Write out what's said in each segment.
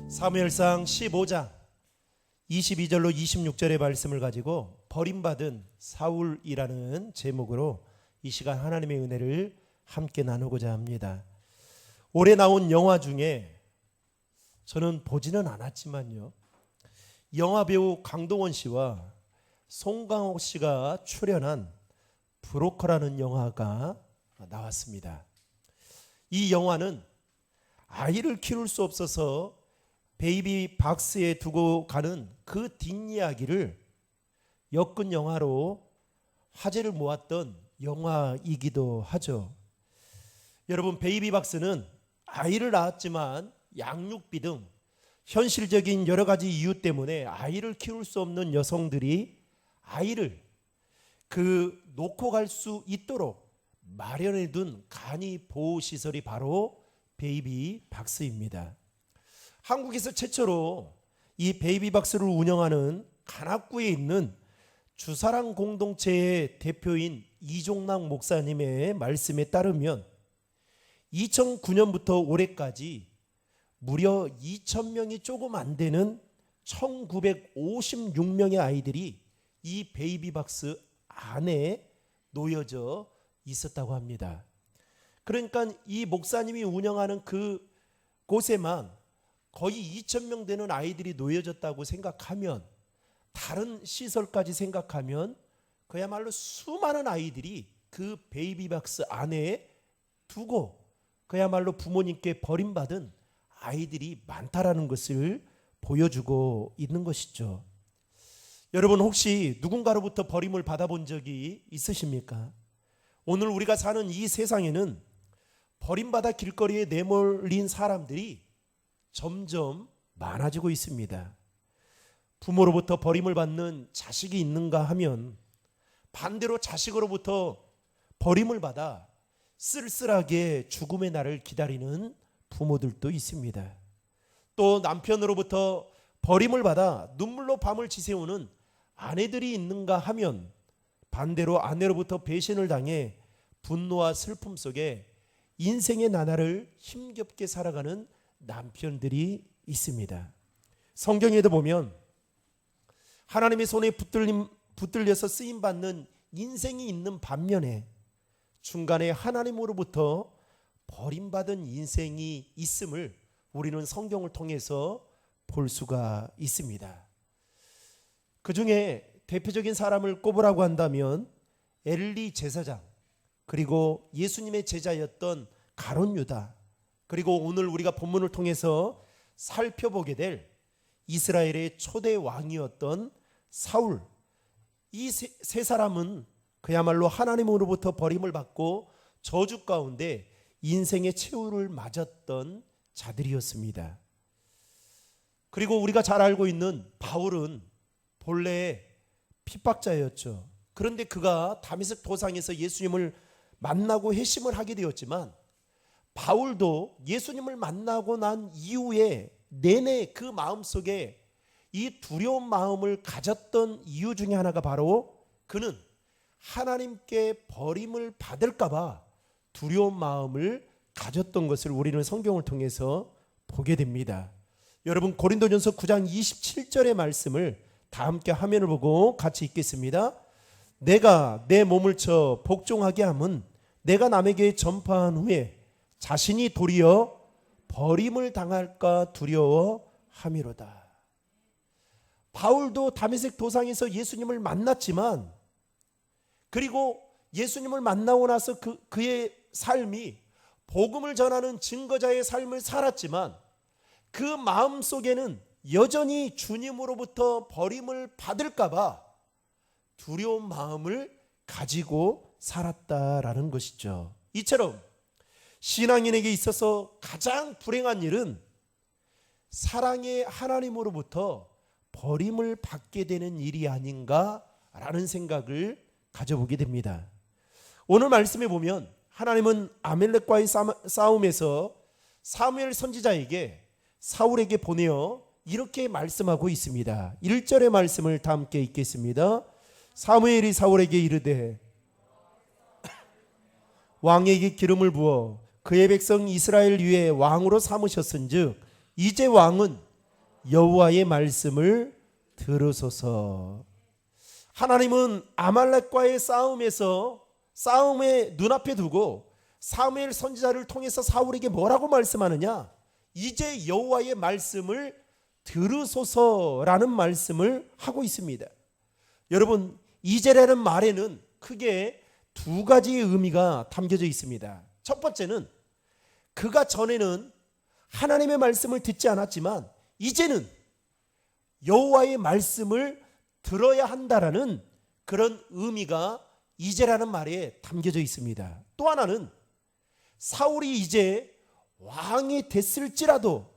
사무엘상 15장 22절로 26절의 말씀을 가지고 버림받은 사울이라는 제목으로 이 시간 하나님의 은혜를 함께 나누고자 합니다. 올해 나온 영화 중에 저는 보지는 않았지만요, 영화배우 강동원 씨와 송강호 씨가 출연한 브로커라는 영화가 나왔습니다. 이 영화는 아이를 키울 수 없어서 베이비 박스에 두고 가는 그 뒷이야기를 엮은 영화로 화제를 모았던 영화이기도 하죠. 여러분, 베이비 박스는 아이를 낳았지만 양육비 등 현실적인 여러 가지 이유 때문에 아이를 키울 수 없는 여성들이 아이를 놓고 갈 수 있도록 마련해둔 간이 보호시설이 바로 베이비 박스입니다. 한국에서 최초로 이 베이비 박스를 운영하는 관악구에 있는 주사랑 공동체의 대표인 이종락 목사님의 말씀에 따르면 2009년부터 올해까지 무려 2,000명이 조금 안 되는 1,956명의 아이들이 이 베이비 박스 안에 놓여져 있었다고 합니다. 그러니까 이 목사님이 운영하는 그 곳에만 거의 2,000명 되는 아이들이 놓여졌다고 생각하면, 다른 시설까지 생각하면 그야말로 수많은 아이들이 그 베이비박스 안에 두고 그야말로 부모님께 버림받은 아이들이 많다라는 것을 보여주고 있는 것이죠. 여러분, 혹시 누군가로부터 버림을 받아본 적이 있으십니까? 오늘 우리가 사는 이 세상에는 버림받아 길거리에 내몰린 사람들이 점점 많아지고 있습니다. 부모로부터 버림을 받는 자식이 있는가 하면 반대로 자식으로부터 버림을 받아 쓸쓸하게 죽음의 날을 기다리는 부모들도 있습니다. 또 남편으로부터 버림을 받아 눈물로 밤을 지새우는 아내들이 있는가 하면 반대로 아내로부터 배신을 당해 분노와 슬픔 속에 인생의 나날을 힘겹게 살아가는 남편들이 있습니다. 성경에도 보면 하나님의 손에 붙들려서 쓰임받는 인생이 있는 반면에 중간에 하나님으로부터 버림받은 인생이 있음을 우리는 성경을 통해서 볼 수가 있습니다. 그 중에 대표적인 사람을 꼽으라고 한다면 엘리 제사장, 그리고 예수님의 제자였던 가룟 유다, 그리고 오늘 우리가 본문을 통해서 살펴보게 될 이스라엘의 초대 왕이었던 사울, 이 세 사람은 그야말로 하나님으로부터 버림을 받고 저주 가운데 인생의 최후를 맞았던 자들이었습니다. 그리고 우리가 잘 알고 있는 바울은 본래 핍박자였죠. 그런데 그가 다메섹 도상에서 예수님을 만나고 회심을 하게 되었지만, 바울도 예수님을 만나고 난 이후에 내내 그 마음속에 이 두려운 마음을 가졌던 이유 중에 하나가 바로 그는 하나님께 버림을 받을까 봐 두려운 마음을 가졌던 것을 우리는 성경을 통해서 보게 됩니다. 여러분, 고린도전서 9장 27절의 말씀을 다 함께 화면을 보고 같이 읽겠습니다. 내가 내 몸을 쳐 복종하게 함은 내가 남에게 전파한 후에 자신이 도리어 버림을 당할까 두려워함이로다. 바울도 다메섹 도상에서 예수님을 만났지만, 그리고 예수님을 만나고 나서 그의 삶이 복음을 전하는 증거자의 삶을 살았지만, 그 마음속에는 여전히 주님으로부터 버림을 받을까 봐 두려운 마음을 가지고 살았다라는 것이죠. 이처럼 신앙인에게 있어서 가장 불행한 일은 사랑의 하나님으로부터 버림을 받게 되는 일이 아닌가라는 생각을 가져보게 됩니다. 오늘 말씀에 보면 하나님은 아멜렉과의 싸움에서 사무엘 선지자에게 사울에게 보내어 이렇게 말씀하고 있습니다. 1절의 말씀을 다 함께 읽겠습니다. 사무엘이 사울에게 이르되 왕에게 기름을 부어 그의 백성 이스라엘 위에 왕으로 삼으셨은즉 이제 왕은 여호와의 말씀을 들으소서. 하나님은 아말렉과의 싸움에 눈앞에 두고 사무엘 선지자를 통해서 사울에게 뭐라고 말씀하느냐? 이제 여호와의 말씀을 들으소서라는 말씀을 하고 있습니다. 여러분, 이제라는 말에는 크게 두 가지의 의미가 담겨져 있습니다. 첫 번째는 그가 전에는 하나님의 말씀을 듣지 않았지만 이제는 여호와의 말씀을 들어야 한다라는 그런 의미가 이제라는 말에 담겨져 있습니다. 또 하나는 사울이 이제 왕이 됐을지라도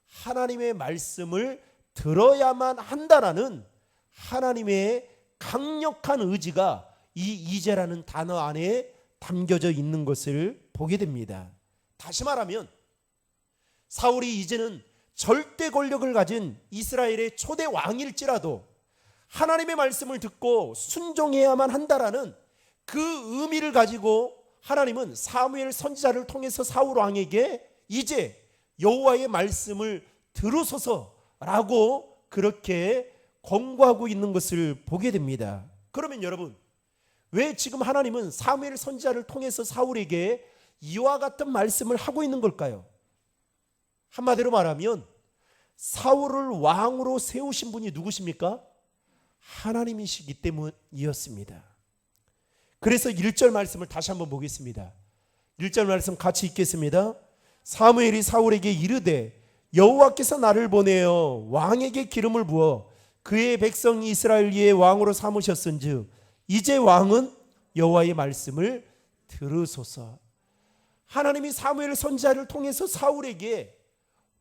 하나님의 말씀을 들어야만 한다라는 하나님의 강력한 의지가 이 이제라는 단어 안에 담겨져 있는 것을 보게 됩니다. 다시 말하면 사울이 이제는 절대 권력을 가진 이스라엘의 초대 왕일지라도 하나님의 말씀을 듣고 순종해야만 한다라는 그 의미를 가지고 하나님은 사무엘 선지자를 통해서 사울 왕에게 이제 여호와의 말씀을 들으소서라고 그렇게 권고하고 있는 것을 보게 됩니다. 그러면 여러분, 왜 지금 하나님은 사무엘 선지자를 통해서 사울에게 이와 같은 말씀을 하고 있는 걸까요? 한마디로 말하면 사울을 왕으로 세우신 분이 누구십니까? 하나님이시기 때문이었습니다. 그래서 1절 말씀을 다시 한번 보겠습니다. 1절 말씀 같이 읽겠습니다. 사무엘이 사울에게 이르되 여호와께서 나를 보내어 왕에게 기름을 부어 그의 백성 이스라엘 위에 왕으로 삼으셨은즉 이제 왕은 여호와의 말씀을 들으소서. 하나님이 사무엘 선지자를 통해서 사울에게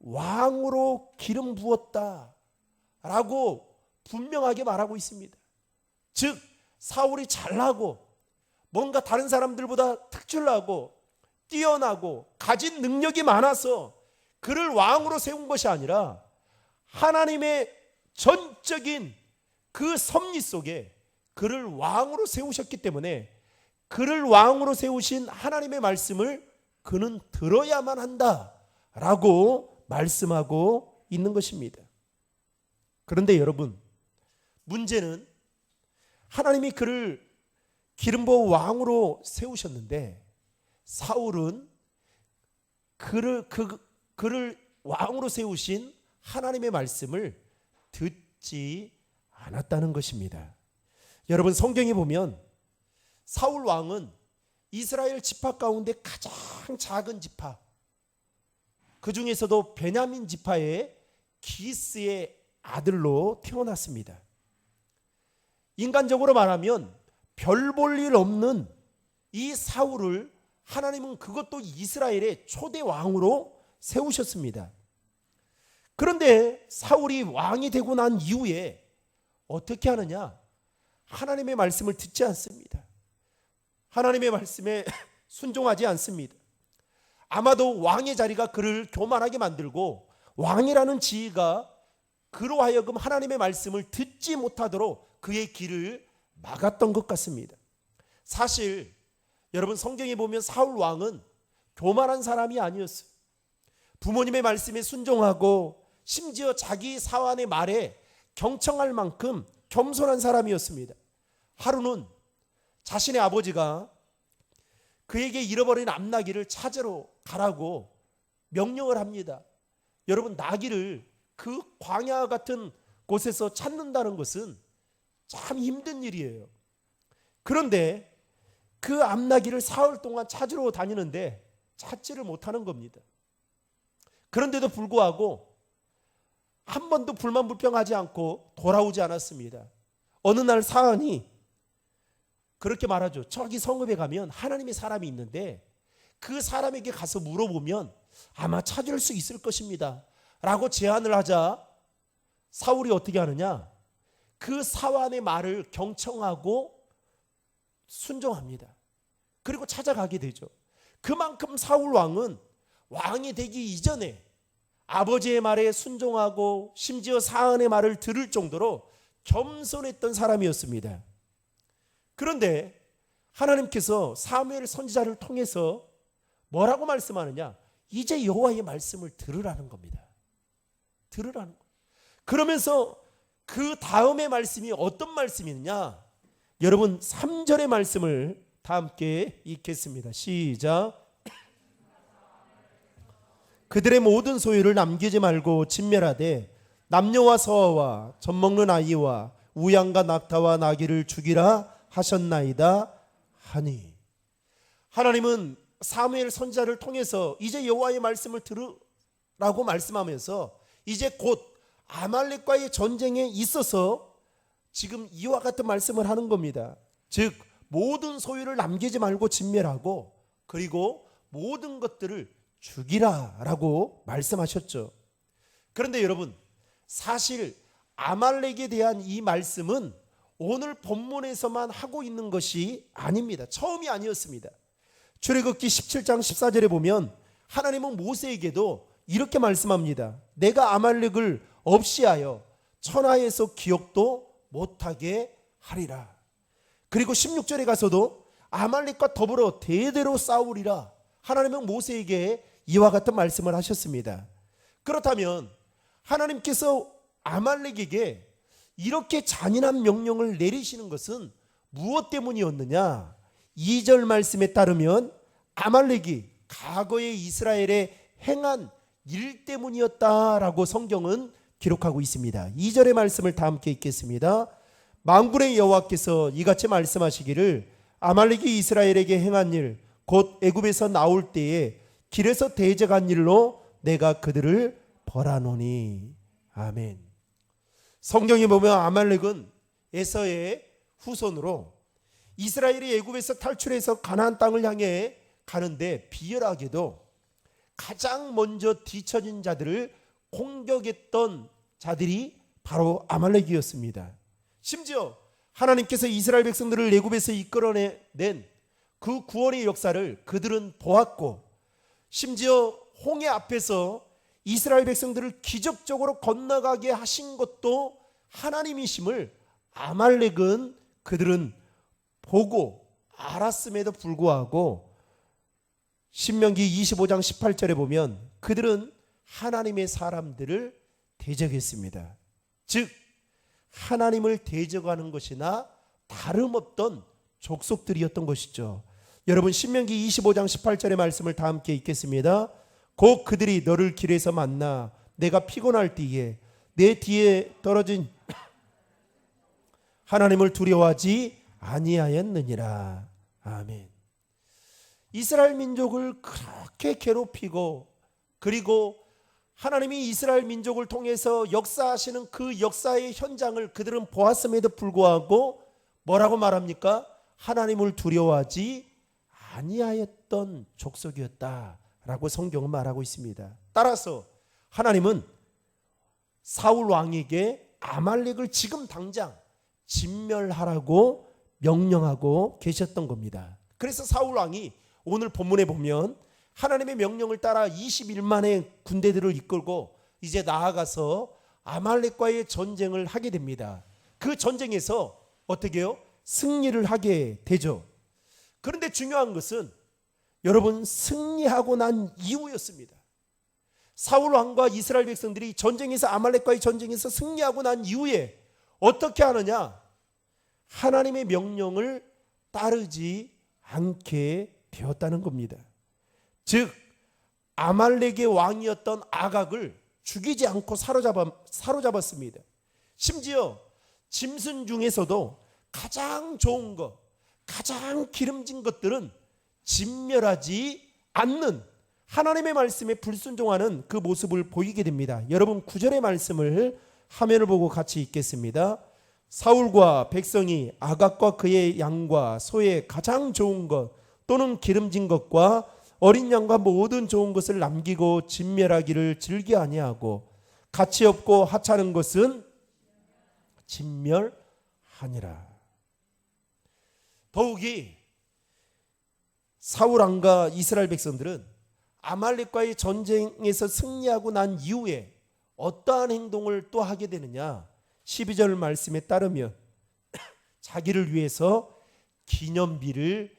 왕으로 기름 부었다 라고 분명하게 말하고 있습니다. 즉 사울이 잘나고 뭔가 다른 사람들보다 특출나고 뛰어나고 가진 능력이 많아서 그를 왕으로 세운 것이 아니라 하나님의 전적인 그 섭리 속에 그를 왕으로 세우셨기 때문에 그를 왕으로 세우신 하나님의 말씀을 그는 들어야만 한다라고 말씀하고 있는 것입니다. 그런데 여러분, 문제는 하나님이 그를 기름 부어 왕으로 세우셨는데 사울은 그를 왕으로 세우신 하나님의 말씀을 듣지 않았다는 것입니다. 여러분, 성경에 보면 사울 왕은 이스라엘 지파 가운데 가장 작은 지파, 그 중에서도 베냐민 지파의 기스의 아들로 태어났습니다. 인간적으로 말하면 별 볼 일 없는 이 사울을 하나님은 그것도 이스라엘의 초대 왕으로 세우셨습니다. 그런데 사울이 왕이 되고 난 이후에 어떻게 하느냐? 하나님의 말씀을 듣지 않습니다. 하나님의 말씀에 순종하지 않습니다. 아마도 왕의 자리가 그를 교만하게 만들고 왕이라는 지위가 그로 하여금 하나님의 말씀을 듣지 못하도록 그의 길을 막았던 것 같습니다. 사실 여러분, 성경에 보면 사울 왕은 교만한 사람이 아니었어요. 부모님의 말씀에 순종하고 심지어 자기 사환의 말에 경청할 만큼 겸손한 사람이었습니다. 하루는 자신의 아버지가 그에게 잃어버린 암나귀를 찾으러 가라고 명령을 합니다. 여러분, 나귀를 그 광야 같은 곳에서 찾는다는 것은 참 힘든 일이에요. 그런데 그 암나귀를 사흘 동안 찾으러 다니는데 찾지를 못하는 겁니다. 그런데도 불구하고 한 번도 불만불평하지 않고 돌아오지 않았습니다. 어느 날 사안이 그렇게 말하죠. 저기 성읍에 가면 하나님의 사람이 있는데 그 사람에게 가서 물어보면 아마 찾을 수 있을 것입니다 라고 제안을 하자 사울이 어떻게 하느냐? 그 사환의 말을 경청하고 순종합니다. 그리고 찾아가게 되죠. 그만큼 사울 왕은 왕이 되기 이전에 아버지의 말에 순종하고 심지어 사안의 말을 들을 정도로 겸손했던 사람이었습니다. 그런데 하나님께서 사무엘 선지자를 통해서 뭐라고 말씀하느냐? 이제 여호와의 말씀을 들으라는 겁니다. 들으라는 거. 그러면서 그 다음의 말씀이 어떤 말씀이냐? 여러분 3절의 말씀을 다 함께 읽겠습니다. 시작. 그들의 모든 소유를 남기지 말고 진멸하되 남녀와 서아와 젖먹는 아이와 우양과 낙타와 나귀를 죽이라 하셨나이다 하니. 하나님은 사무엘 선지자를 통해서 이제 여호와의 말씀을 들으라고 말씀하면서 이제 곧 아말렉과의 전쟁에 있어서 지금 이와 같은 말씀을 하는 겁니다. 즉 모든 소유를 남기지 말고 진멸하고 그리고 모든 것들을 죽이라라고 말씀하셨죠. 그런데 여러분, 사실 아말렉에 대한 이 말씀은 오늘 본문에서만 하고 있는 것이 아닙니다. 처음이 아니었습니다. 출애굽기 17장 14절에 보면 하나님은 모세에게도 이렇게 말씀합니다. 내가 아말렉을 없이하여 천하에서 기억도 못하게 하리라. 그리고 16절에 가서도 아말렉과 더불어 대대로 싸우리라. 하나님은 모세에게 이와 같은 말씀을 하셨습니다. 그렇다면 하나님께서 아말렉에게 이렇게 잔인한 명령을 내리시는 것은 무엇 때문이었느냐? 2절 말씀에 따르면 아말렉이 과거의 이스라엘에 행한 일 때문이었다라고 성경은 기록하고 있습니다. 2절의 말씀을 다 함께 읽겠습니다. 만군의 여호와께서 이같이 말씀하시기를 아말렉이 이스라엘에게 행한 일 곧 애굽에서 나올 때에 길에서 대적한 일로 내가 그들을 벌하노니. 아멘. 성경에 보면 아말렉은 에서의 후손으로 이스라엘이 애굽에서 탈출해서 가나안 땅을 향해 가는데 비열하게도 가장 먼저 뒤처진 자들을 공격했던 자들이 바로 아말렉이었습니다. 심지어 하나님께서 이스라엘 백성들을 애굽에서 이끌어낸 그 구원의 역사를 그들은 보았고, 심지어 홍해 앞에서 이스라엘 백성들을 기적적으로 건너가게 하신 것도 하나님이심을 아말렉은 그들은 보고 알았음에도 불구하고 신명기 25장 18절에 보면 그들은 하나님의 사람들을 대적했습니다. 즉 하나님을 대적하는 것이나 다름없던 족속들이었던 것이죠. 여러분 신명기 25장 18절의 말씀을 다 함께 읽겠습니다. 곧 그들이 너를 길에서 만나 내가 피곤할 때에 내 뒤에 떨어진 하나님을 두려워하지 아니하였느니라. 아멘. 이스라엘 민족을 그렇게 괴롭히고 그리고 하나님이 이스라엘 민족을 통해서 역사하시는 그 역사의 현장을 그들은 보았음에도 불구하고 뭐라고 말합니까? 하나님을 두려워하지 아니하였던 족속이었다라고 성경은 말하고 있습니다. 따라서 하나님은 사울 왕에게 아말렉을 지금 당장 진멸하라고 명령하고 계셨던 겁니다. 그래서 사울 왕이 오늘 본문에 보면 하나님의 명령을 따라 21만의 군대들을 이끌고 이제 나아가서 아말렉과의 전쟁을 하게 됩니다. 그 전쟁에서 어떻게 해요? 승리를 하게 되죠. 그런데 중요한 것은 여러분 승리하고 난 이후였습니다. 사울 왕과 이스라엘 백성들이 전쟁에서 아말렉과의 전쟁에서 승리하고 난 이후에 어떻게 하느냐? 하나님의 명령을 따르지 않게 되었다는 겁니다. 즉 아말렉의 왕이었던 아각을 죽이지 않고 사로잡았습니다. 심지어 짐승 중에서도 가장 좋은 것, 가장 기름진 것들은 진멸하지 않는 하나님의 말씀에 불순종하는 그 모습을 보이게 됩니다. 여러분 9절의 말씀을 화면을 보고 같이 읽겠습니다. 사울과 백성이 아각과 그의 양과 소의 가장 좋은 것 또는 기름진 것과 어린 양과 모든 좋은 것을 남기고 진멸하기를 즐겨 아니하고 가치 없고 하찮은 것은 진멸하니라. 더욱이 사울 왕과 이스라엘 백성들은 아말렉과의 전쟁에서 승리하고 난 이후에 어떠한 행동을 또 하게 되느냐? 12절 말씀에 따르면 자기를 위해서 기념비를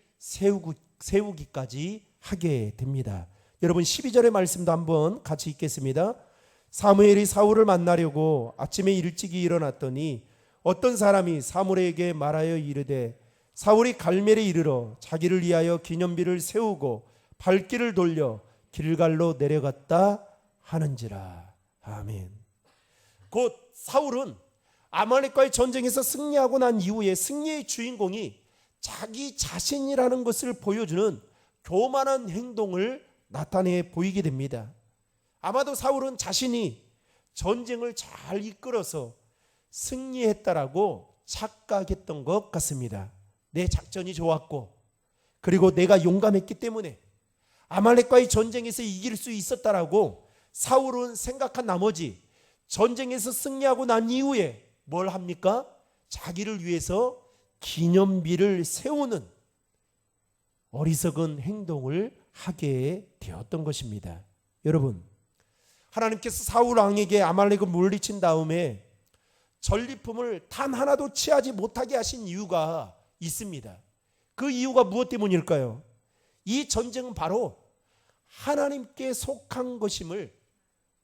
세우기까지 하게 됩니다. 여러분 12절의 말씀도 한번 같이 읽겠습니다. 사무엘이 사울을 만나려고 아침에 일찍이 일어났더니 어떤 사람이 사무엘에게 말하여 이르되 사울이 갈멜에 이르러 자기를 위하여 기념비를 세우고 발길을 돌려 길갈로 내려갔다 하는지라. 아멘. 곧 사울은 아말렉과의 전쟁에서 승리하고 난 이후에 승리의 주인공이 자기 자신이라는 것을 보여주는 교만한 행동을 나타내 보이게 됩니다. 아마도 사울은 자신이 전쟁을 잘 이끌어서 승리했다라고 착각했던 것 같습니다. 내 작전이 좋았고 그리고 내가 용감했기 때문에 아말렉과의 전쟁에서 이길 수 있었다라고 사울은 생각한 나머지 전쟁에서 승리하고 난 이후에 뭘 합니까? 자기를 위해서 기념비를 세우는 어리석은 행동을 하게 되었던 것입니다. 여러분, 하나님께서 사울 왕에게 아말렉을 물리친 다음에 전리품을 단 하나도 취하지 못하게 하신 이유가 있습니다. 그 이유가 무엇 때문일까요? 이 전쟁은 바로 하나님께 속한 것임을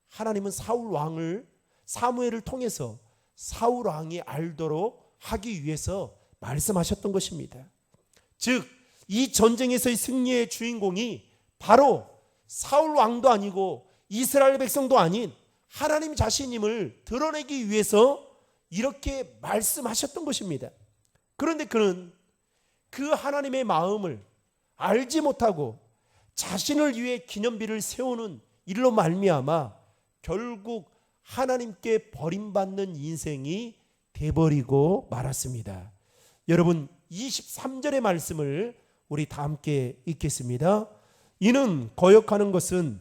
하나님은 사울 왕을 사무엘을 통해서 사울 왕이 알도록 하기 위해서 말씀하셨던 것입니다. 즉, 이 전쟁에서의 승리의 주인공이 바로 사울 왕도 아니고 이스라엘 백성도 아닌 하나님 자신임을 드러내기 위해서 이렇게 말씀하셨던 것입니다. 그런데 그는 그 하나님의 마음을 알지 못하고 자신을 위해 기념비를 세우는 일로 말미암아 결국 하나님께 버림받는 인생이 돼버리고 말았습니다. 여러분, 23절의 말씀을 우리 다 함께 읽겠습니다. 이는 거역하는 것은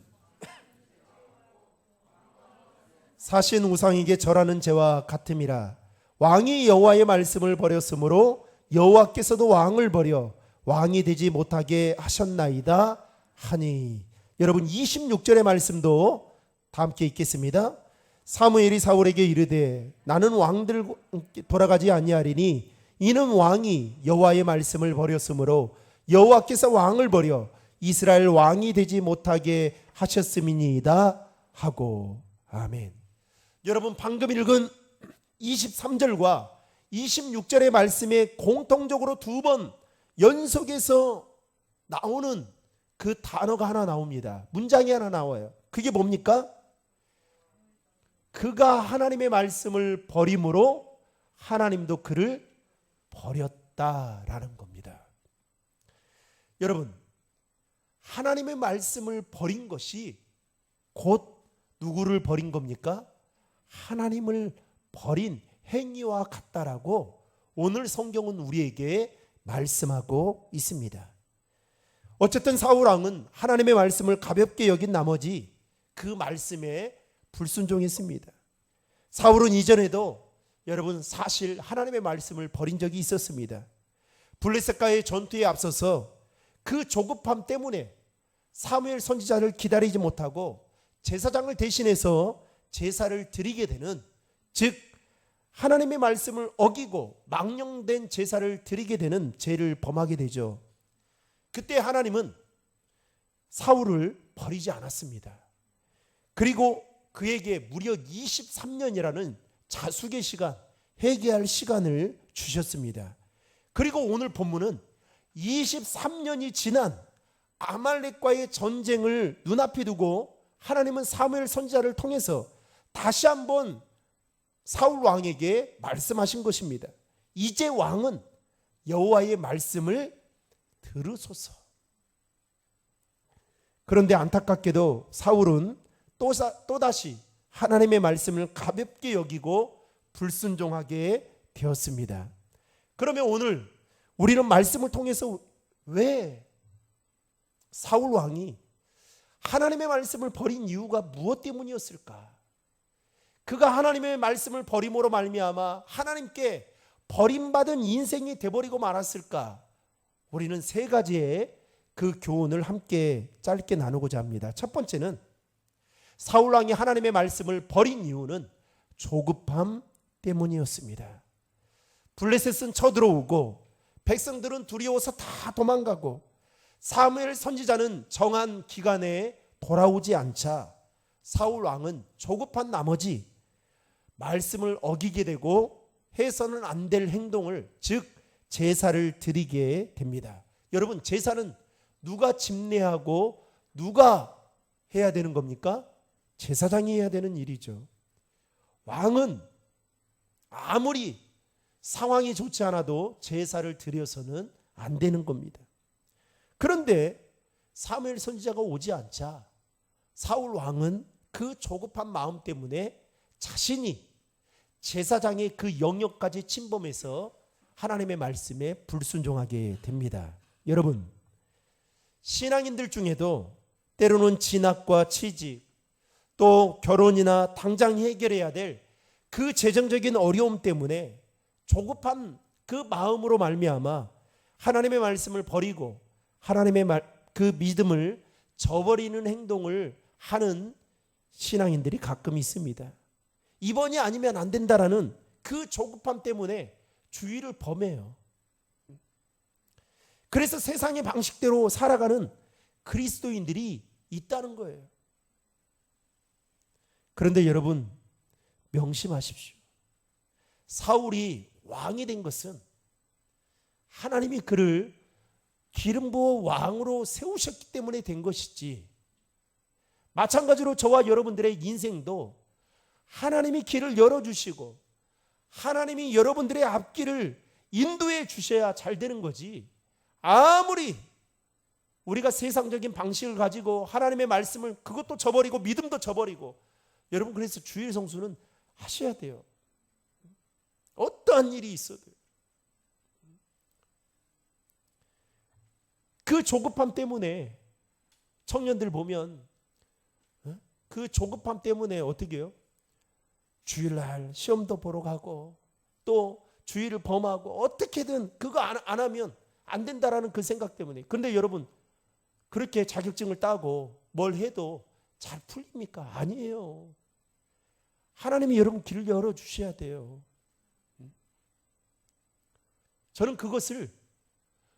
사신 우상에게 절하는 죄와 같음이라. 왕이 여호와의 말씀을 버렸으므로 여호와께서도 왕을 버려 왕이 되지 못하게 하셨나이다 하니. 여러분, 26절의 말씀도 다 함께 읽겠습니다. 사무엘이 사울에게 이르되 나는 왕들 돌아가지 아니하리니 이는 왕이 여호와의 말씀을 버렸으므로 여호와께서 왕을 버려 이스라엘 왕이 되지 못하게 하셨음이니이다 하고. 아멘. 여러분, 방금 읽은 23절과 26절의 말씀에 공통적으로 두 번 연속해서 나오는 그 단어가 하나 나옵니다. 문장이 하나 나와요. 그게 뭡니까? 그가 하나님의 말씀을 버림으로 하나님도 그를 버렸다라는 겁니다. 여러분, 하나님의 말씀을 버린 것이 곧 누구를 버린 겁니까? 하나님을 버린 행위와 같다라고 오늘 성경은 우리에게 말씀하고 있습니다. 어쨌든 사울 왕은 하나님의 말씀을 가볍게 여긴 나머지 그 말씀에 불순종했습니다. 사울은 이전에도 여러분 사실 하나님의 말씀을 버린 적이 있었습니다. 블레셋과의 전투에 앞서서 그 조급함 때문에 사무엘 선지자를 기다리지 못하고 제사장을 대신해서 제사를 드리게 되는, 즉 하나님의 말씀을 어기고 망령된 제사를 드리게 되는 죄를 범하게 되죠. 그때 하나님은 사울을 버리지 않았습니다. 그리고 그에게 무려 23년이라는 자숙의 시간, 회개할 시간을 주셨습니다. 그리고 오늘 본문은 23년이 지난 아말렉과의 전쟁을 눈앞에 두고 하나님은 사무엘 선지자를 통해서 다시 한번 사울 왕에게 말씀하신 것입니다. 이제 왕은 여호와의 말씀을 들으소서. 그런데 안타깝게도 사울은 또다시 하나님의 말씀을 가볍게 여기고 불순종하게 되었습니다. 그러면 오늘 우리는 말씀을 통해서 왜 사울 왕이 하나님의 말씀을 버린 이유가 무엇 때문이었을까? 그가 하나님의 말씀을 버림으로 말미암아 하나님께 버림받은 인생이 되어버리고 말았을까? 우리는 세 가지의 그 교훈을 함께 짧게 나누고자 합니다. 첫 번째는 사울 왕이 하나님의 말씀을 버린 이유는 조급함 때문이었습니다. 블레셋은 쳐들어오고 백성들은 두려워서 다 도망가고 사무엘 선지자는 정한 기간에 돌아오지 않자 사울 왕은 조급한 나머지 말씀을 어기게 되고 해서는 안 될 행동을, 즉 제사를 드리게 됩니다. 여러분, 제사는 누가 집례하고 누가 해야 되는 겁니까? 제사장이 해야 되는 일이죠. 왕은 아무리 상황이 좋지 않아도 제사를 드려서는 안 되는 겁니다. 그런데 사무엘 선지자가 오지 않자 사울 왕은 그 조급한 마음 때문에 자신이 제사장의 그 영역까지 침범해서 하나님의 말씀에 불순종하게 됩니다. 여러분, 신앙인들 중에도 때로는 진학과 취직, 또 결혼이나 당장 해결해야 될 그 재정적인 어려움 때문에 조급한 그 마음으로 말미암아 하나님의 말씀을 버리고 하나님의 그 믿음을 저버리는 행동을 하는 신앙인들이 가끔 있습니다. 이번이 아니면 안 된다라는 그 조급함 때문에 주의를 범해요. 그래서 세상의 방식대로 살아가는 그리스도인들이 있다는 거예요. 그런데 여러분, 명심하십시오. 사울이 왕이 된 것은 하나님이 그를 기름 부어 왕으로 세우셨기 때문에 된 것이지, 마찬가지로 저와 여러분들의 인생도 하나님이 길을 열어주시고 하나님이 여러분들의 앞길을 인도해 주셔야 잘 되는 거지, 아무리 우리가 세상적인 방식을 가지고 하나님의 말씀을 그것도 저버리고 믿음도 저버리고, 여러분 그래서 주일 성수는 하셔야 돼요. 어떠한 일이 있어도. 그 조급함 때문에 청년들 보면 그 조급함 때문에 어떻게 해요? 주일날 시험도 보러 가고 또 주일을 범하고 어떻게든 그거 안 하면 안 된다라는 그 생각 때문에. 그런데 여러분, 그렇게 자격증을 따고 뭘 해도 잘 풀립니까? 아니에요. 하나님이 여러분 길을 열어주셔야 돼요. 저는 그것을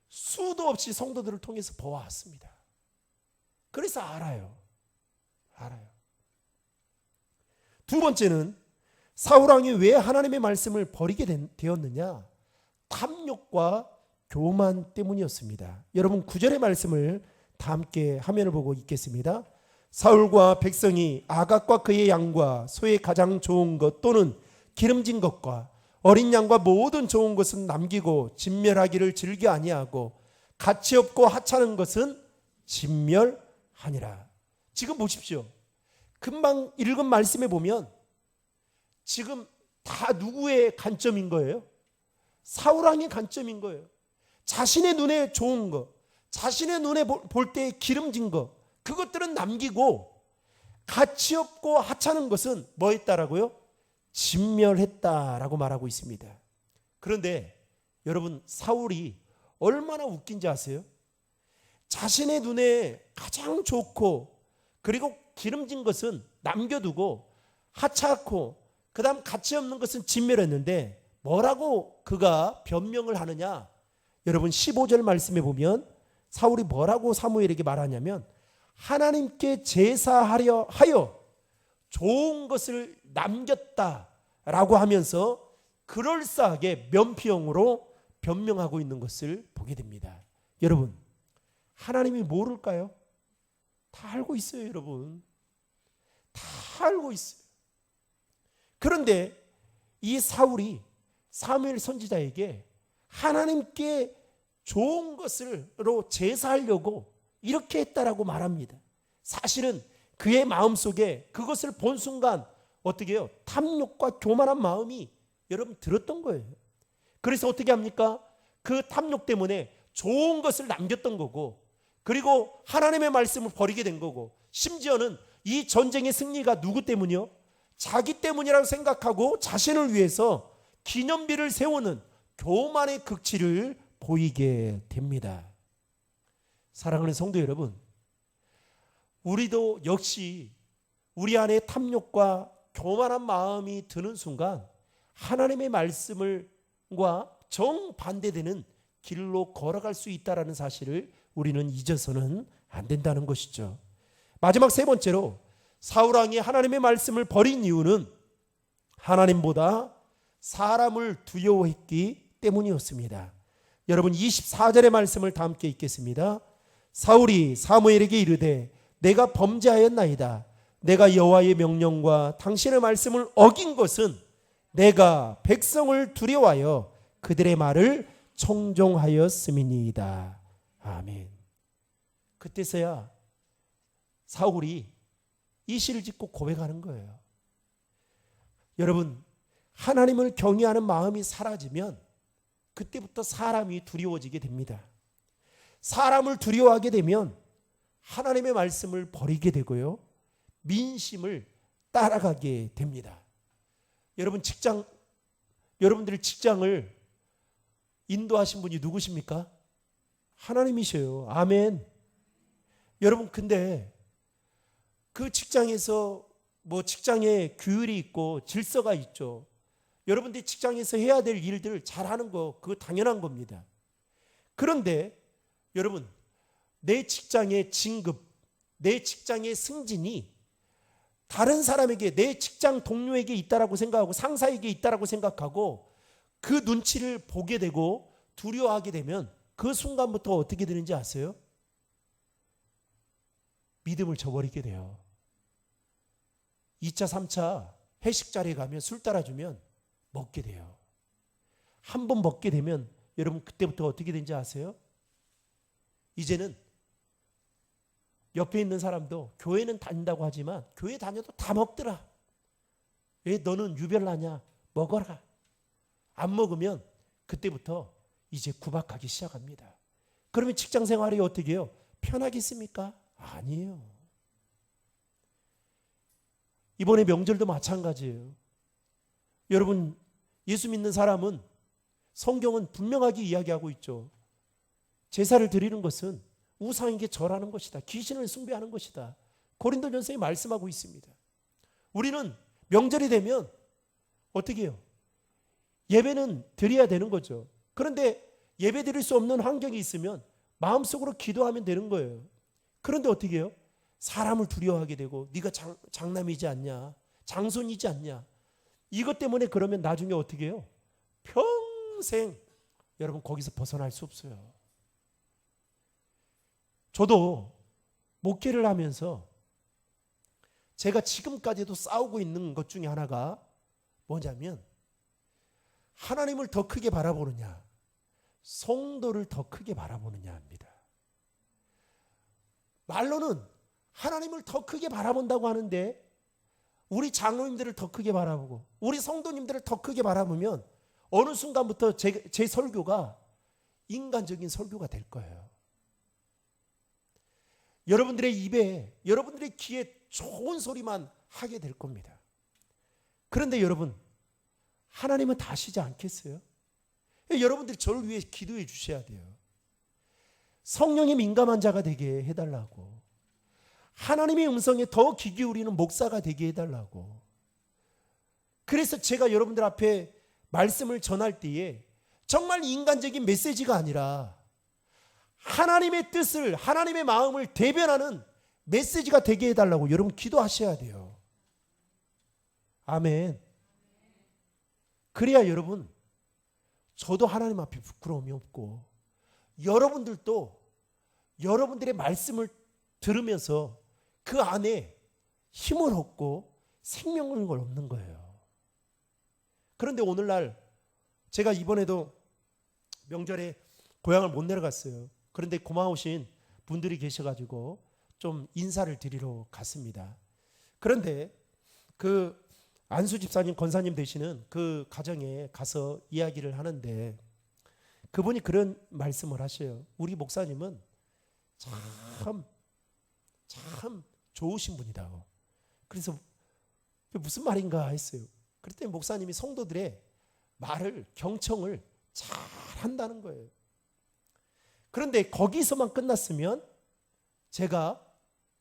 수도 없이 성도들을 통해서 보아왔습니다. 그래서 알아요. 두 번째는 사울 왕이 왜 하나님의 말씀을 버리게 되었느냐? 탐욕과 교만 때문이었습니다. 여러분 9절의 말씀을 다 함께 화면을 보고 읽겠습니다. 사울과 백성이 아각과 그의 양과 소의 가장 좋은 것 또는 기름진 것과 어린 양과 모든 좋은 것은 남기고 진멸하기를 즐겨 아니하고 가치 없고 하찮은 것은 진멸하니라. 지금 보십시오. 금방 읽은 말씀에 보면 지금 다 누구의 관점인 거예요? 사울 왕의 관점인 거예요. 자신의 눈에 좋은 것, 자신의 눈에 볼 때 기름진 것, 그것들은 남기고 가치 없고 하찮은 것은 뭐 했다라고요? 진멸했다라고 말하고 있습니다. 그런데 여러분, 사울이 얼마나 웃긴지 아세요? 자신의 눈에 가장 좋고 그리고 기름진 것은 남겨두고 하찮고 그 다음 가치 없는 것은 진멸했는데 뭐라고 그가 변명을 하느냐? 여러분 15절 말씀에 보면 사울이 뭐라고 사무엘에게 말하냐면, 하나님께 제사하려 하여 좋은 것을 남겼다라고 하면서 그럴싸하게 면피형으로 변명하고 있는 것을 보게 됩니다. 여러분, 하나님이 모를까요? 다 알고 있어요, 여러분. 다 알고 있어요. 그런데 이 사울이 사무엘 선지자에게 하나님께 좋은 것으로 제사하려고 이렇게 했다라고 말합니다. 사실은 그의 마음속에 그것을 본 순간 어떻게 해요? 탐욕과 교만한 마음이 여러분 들었던 거예요. 그래서 어떻게 합니까? 그 탐욕 때문에 좋은 것을 남겼던 거고, 그리고 하나님의 말씀을 버리게 된 거고, 심지어는 이 전쟁의 승리가 누구 때문이요? 자기 때문이라고 생각하고 자신을 위해서 기념비를 세우는 교만의 극치를 보이게 됩니다. 사랑하는 성도 여러분, 우리도 역시 우리 안에 탐욕과 교만한 마음이 드는 순간 하나님의 말씀과 정반대되는 길로 걸어갈 수 있다는 사실을 우리는 잊어서는 안 된다는 것이죠. 마지막 세 번째로 사울왕이 하나님의 말씀을 버린 이유는 하나님보다 사람을 두려워했기 때문이었습니다. 여러분 24절의 말씀을 다 함께 읽겠습니다. 사울이 사무엘에게 이르되 내가 범죄하였나이다. 내가 여호와의 명령과 당신의 말씀을 어긴 것은 내가 백성을 두려워하여 그들의 말을 청종하였음이니이다. 아멘. 그때서야 사울이 이 시를 짓고 고백하는 거예요. 여러분, 하나님을 경외하는 마음이 사라지면 그때부터 사람이 두려워지게 됩니다. 사람을 두려워하게 되면 하나님의 말씀을 버리게 되고요, 민심을 따라가게 됩니다. 여러분들의 직장을 인도하신 분이 누구십니까? 하나님이셔요. 아멘. 여러분, 근데 그 직장에서 직장에 규율이 있고 질서가 있죠. 여러분들이 직장에서 해야 될 일들을 잘하는 거, 그거 당연한 겁니다. 그런데 여러분, 내 직장의 진급, 내 직장의 승진이 다른 사람에게, 내 직장 동료에게 있다라고 생각하고 상사에게 있다라고 생각하고 그 눈치를 보게 되고 두려워하게 되면 그 순간부터 어떻게 되는지 아세요? 믿음을 저버리게 돼요. 2차, 3차 회식 자리에 가면 술 따라주면 먹게 돼요. 한 번 먹게 되면 여러분 그때부터 어떻게 되는지 아세요? 이제는 옆에 있는 사람도 교회는 다닌다고 하지만 교회 다녀도 다 먹더라. 왜 너는 유별나냐? 먹어라. 안 먹으면 그때부터 이제 구박하기 시작합니다. 그러면 직장 생활이 어떻게 해요? 편하겠습니까? 아니에요. 이번에 명절도 마찬가지예요. 여러분, 예수 믿는 사람은 성경은 분명하게 이야기하고 있죠. 제사를 드리는 것은 우상에게 절하는 것이다. 귀신을 숭배하는 것이다. 고린도전서에 말씀하고 있습니다. 우리는 명절이 되면 어떻게 해요? 예배는 드려야 되는 거죠. 그런데 예배 드릴 수 없는 환경이 있으면 마음속으로 기도하면 되는 거예요. 그런데 어떻게 해요? 사람을 두려워하게 되고 네가 장남이지 않냐, 장손이지 않냐, 이것 때문에 그러면 나중에 어떻게 해요? 평생 여러분 거기서 벗어날 수 없어요. 저도 목회를 하면서 제가 지금까지도 싸우고 있는 것 중에 하나가 뭐냐면 하나님을 더 크게 바라보느냐, 성도를 더 크게 바라보느냐입니다. 말로는 하나님을 더 크게 바라본다고 하는데 우리 장로님들을 더 크게 바라보고 우리 성도님들을 더 크게 바라보면 어느 순간부터 제 설교가 인간적인 설교가 될 거예요. 여러분들의 입에, 여러분들의 귀에 좋은 소리만 하게 될 겁니다. 그런데 여러분, 하나님은 다 아시지 않겠어요? 여러분들이 저를 위해 기도해 주셔야 돼요. 성령에 민감한 자가 되게 해달라고, 하나님의 음성에 더 귀 기울이는 목사가 되게 해달라고. 그래서 제가 여러분들 앞에 말씀을 전할 때에 정말 인간적인 메시지가 아니라 하나님의 뜻을, 하나님의 마음을 대변하는 메시지가 되게 해달라고 여러분 기도하셔야 돼요. 아멘. 그래야 여러분, 저도 하나님 앞에 부끄러움이 없고 여러분들도 여러분들의 말씀을 들으면서 그 안에 힘을 얻고 생명을 얻는 거예요. 그런데 오늘날 제가 이번에도 명절에 고향을 못 내려갔어요. 그런데 고마우신 분들이 계셔가지고 좀 인사를 드리러 갔습니다. 그런데 그 안수 집사님, 권사님 되시는 그 가정에 가서 이야기를 하는데 그분이 그런 말씀을 하셔요. 우리 목사님은 참 좋으신 분이다. 그래서 무슨 말인가 했어요. 그랬더니 목사님이 성도들의 말을, 경청을 잘 한다는 거예요. 그런데 거기서만 끝났으면 제가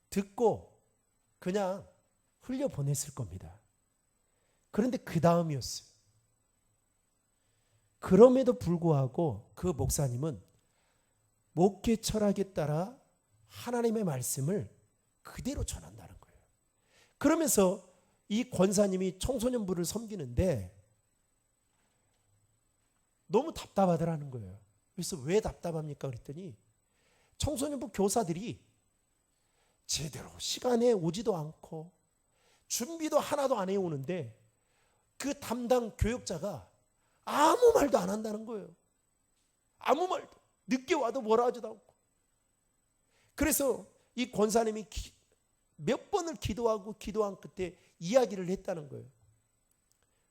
듣고 그냥 흘려보냈을 겁니다. 그런데 그 다음이었어요. 그럼에도 불구하고 그 목사님은 목회 철학에 따라 하나님의 말씀을 그대로 전한다는 거예요. 그러면서 이 권사님이 청소년부를 섬기는데 너무 답답하더라는 거예요. 그래서 왜 답답합니까? 그랬더니 청소년부 교사들이 제대로 시간에 오지도 않고 준비도 하나도 안 해오는데 그 담당 교육자가 아무 말도 안 한다는 거예요. 아무 말도. 늦게 와도 뭐라 하지도 않고. 그래서 이 권사님이 몇 번을 기도한 끝에 이야기를 했다는 거예요.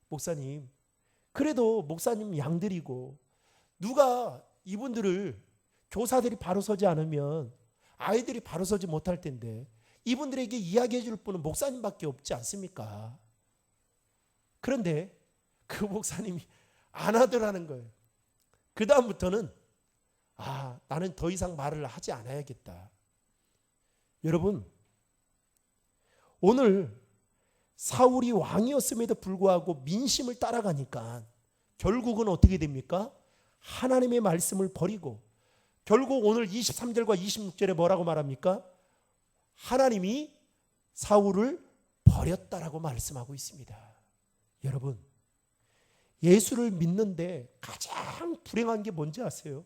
목사님, 그래도 목사님 양들이고 누가 이분들을 교사들이 바로 서지 않으면 아이들이 바로 서지 못할 텐데 이분들에게 이야기해 줄 분은 목사님밖에 없지 않습니까? 그런데 그 목사님이 안 하더라는 거예요. 그 다음부터는 나는 더 이상 말을 하지 않아야겠다. 여러분, 오늘 사울이 왕이었음에도 불구하고 민심을 따라가니까 결국은 어떻게 됩니까? 하나님의 말씀을 버리고 결국 오늘 23절과 26절에 뭐라고 말합니까? 하나님이 사울을 버렸다라고 말씀하고 있습니다. 여러분, 예수를 믿는데 가장 불행한 게 뭔지 아세요?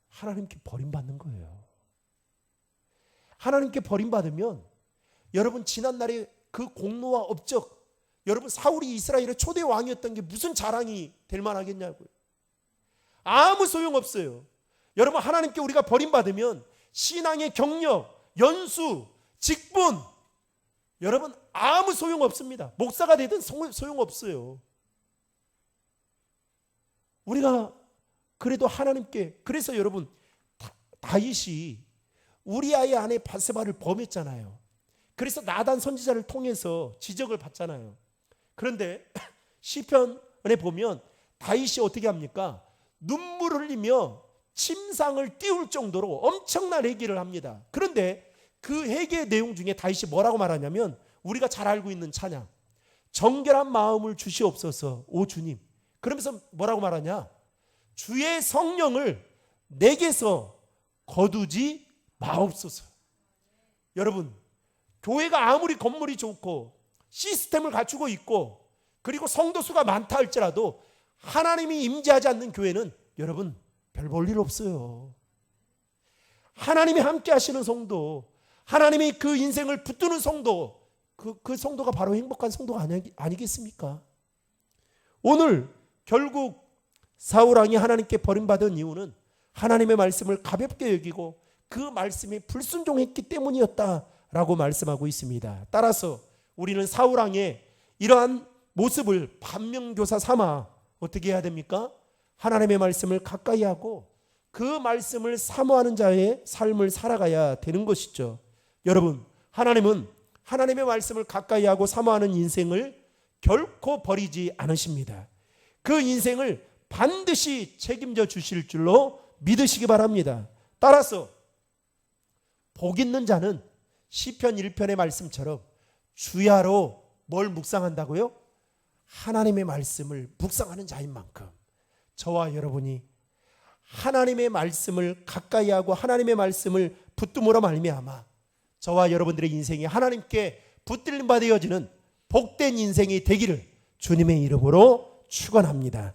하나님께 버림받는 거예요. 하나님께 버림받으면 여러분 지난날에 그 공로와 업적, 여러분 사울이 이스라엘의 초대 왕이었던 게 무슨 자랑이 될 만하겠냐고요. 아무 소용없어요. 여러분 하나님께 우리가 버림받으면 신앙의 경력, 연수, 직분, 여러분 아무 소용없습니다. 목사가 되든 소용없어요. 우리가 그래도 하나님께, 그래서 여러분 다윗이 우리아의 아내 바세바를 범했잖아요. 그래서 나단 선지자를 통해서 지적을 받잖아요. 그런데 시편에 보면 다윗이 어떻게 합니까? 눈물을 흘리며 침상을 띄울 정도로 엄청난 회개를 합니다. 그런데 그 회개의 내용 중에 다윗이 뭐라고 말하냐면 우리가 잘 알고 있는 찬양, 정결한 마음을 주시옵소서 오 주님. 그러면서 뭐라고 말하냐? 주의 성령을 내게서 거두지 마옵소서. 여러분, 교회가 아무리 건물이 좋고 시스템을 갖추고 있고 그리고 성도 수가 많다 할지라도 하나님이 임재하지 않는 교회는 여러분 별 볼 일 없어요. 하나님이 함께 하시는 성도, 하나님이 그 인생을 붙드는 성도, 그 성도가 바로 행복한 성도가 아니겠습니까? 오늘 결국 사울왕이 하나님께 버림받은 이유는 하나님의 말씀을 가볍게 여기고 그 말씀에 불순종했기 때문이었다라고 말씀하고 있습니다. 따라서 우리는 사울왕의 이러한 모습을 반면교사 삼아 어떻게 해야 됩니까? 하나님의 말씀을 가까이 하고 그 말씀을 사모하는 자의 삶을 살아가야 되는 것이죠. 여러분, 하나님은 하나님의 말씀을 가까이 하고 사모하는 인생을 결코 버리지 않으십니다. 그 인생을 반드시 책임져 주실 줄로 믿으시기 바랍니다. 따라서 복 있는 자는 시편 1편의 말씀처럼 주야로 뭘 묵상한다고요? 하나님의 말씀을 묵상하는 자인 만큼 저와 여러분이 하나님의 말씀을 가까이 하고 하나님의 말씀을 붙듦으로 말미암아 저와 여러분들의 인생이 하나님께 붙들림 받아여지는 복된 인생이 되기를 주님의 이름으로 축원합니다.